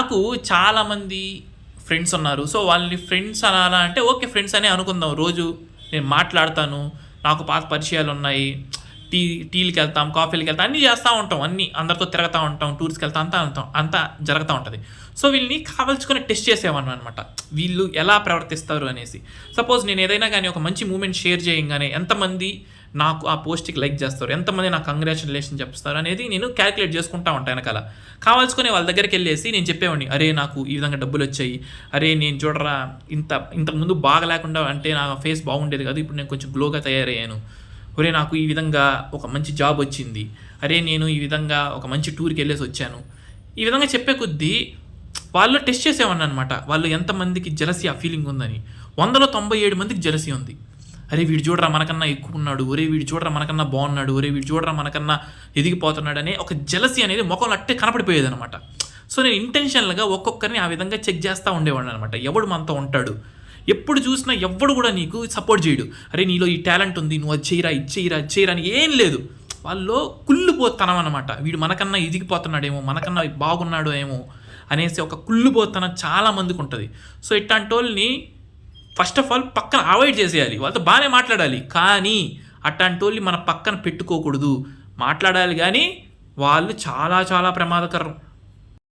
నాకు చాలామంది ఫ్రెండ్స్ ఉన్నారు. సో, వాళ్ళని ఫ్రెండ్స్ అనాలా అంటే ఓకే. ఫ్రెండ్స్ అనే అనుకుందాం. రోజు నేను మాట్లాడతాను. నాకు పాత పరిచయాలున్నాయి. టీ టీలకెళ్తాం, కాఫీలకెళ్తాం, అన్నీ చేస్తా ఉంటాం. అన్నీ అందరితో తిరుగుతా ఉంటాం, టూర్స్‌కెళ్తాం అంతా జరుగుతా ఉంటది. సో, వీళ్ళని కావాల్చుకొని టెస్ట్ చేసేవాడిననమాట. వీళ్ళు ఎలా ప్రవర్తిస్తారు అనేసి. సపోజ్ నేను ఏదైనా గానీ ఒక మంచి మూమెంట్ షేర్ చేయంగానే ఎంతమంది నాకు ఆ పోస్ట్‌కి లైక్ చేస్తారు, ఎంతమంది నాకు కంగ్రాచ్యులేషన్ చెప్తారు అనేది నేను కాలిక్యులేట్ చేసుకుంటా ఉంటా ఎనకాల. కావాల్చుకొని వాళ్ళ దగ్గరికెళ్ళేసి నేను చెప్పేవాడిని, "అరే! నాకు ఈ విధంగా డబ్బులొచ్చాయి. అరే! నేను చూడరా ఇంతకుముందు బాగా లేకుండా అంటే నా ఫేస్ బాగుండేది కాదు. ఇప్పుడు నేను కొంచెం గ్లోగా తయారయ్యాను. ఒరేయ్! నాకు ఈ విధంగా ఒక మంచి జాబ్ వచ్చింది. అరే! నేను ఈ విధంగా ఒక మంచి టూర్‌కెళ్ళేసి వచ్చాను." ఈ విధంగా చెప్పే కొద్దీ వాళ్ళు టెస్ట్ చేసేవాడిననమాట. వాళ్ళు ఎంతమందికి జెలసీ ఆ ఫీలింగ్ ఉందని. 100లో 97 మందికి జెలసీ ఉంది. అరే! వీడు చూడరా మనకన్నా ఎక్కువున్నాడు. ఒరేయ్! వీడు చూడరా మనకన్నా బాగున్నాడు. ఒరేయ్! వీడు చూడరా మనకన్నా ఎదిగిపోతున్నాడు అనే ఒక జెలసీ అనేది మొఖంలో అట్టే కనపడిపోయేదనమాట. సో, నేను ఇంటెన్షనల్‌గా ఒక్కొక్కరిని ఆ విధంగా చెక్ చేస్తా ఉండేవాడిననమాట. ఎవడు మనతో ఉంటాడు? ఎప్పుడు చూసినా ఎవ్వడు కూడా నీకు సపోర్ట్ చేయడు. అరే! నీలో ఈ టాలెంట్ ఉంది. నువ్వు అది చెయ్యరా, ఇది చెయ్యరా, అది చెయ్యరా అని ఏం లేదు. వాళ్ళలో కుళ్ళిపోతనం అనమాట. వీడు మనకన్నా ఎదిగిపోతున్నాడేమో, మనకన్నా బాగున్నాడో ఏమో అనేసి ఒక కుళ్ళిపోతనం చాలా మందికుంటది. సో, ఇట్టాంటోళ్ళని ఫస్ట్ ఆఫ్ ఆల్ పక్కన అవాయిడ్ చేసేయాలి. వాళ్ళతో బానే మాట్లాడాలి. కానీ అట్టాంటోళ్ళని మన పక్కన పెట్టుకోకూడదు. మాట్లాడాలి గానీ వాళ్ళు చాలా చాలా ప్రమాదకరం.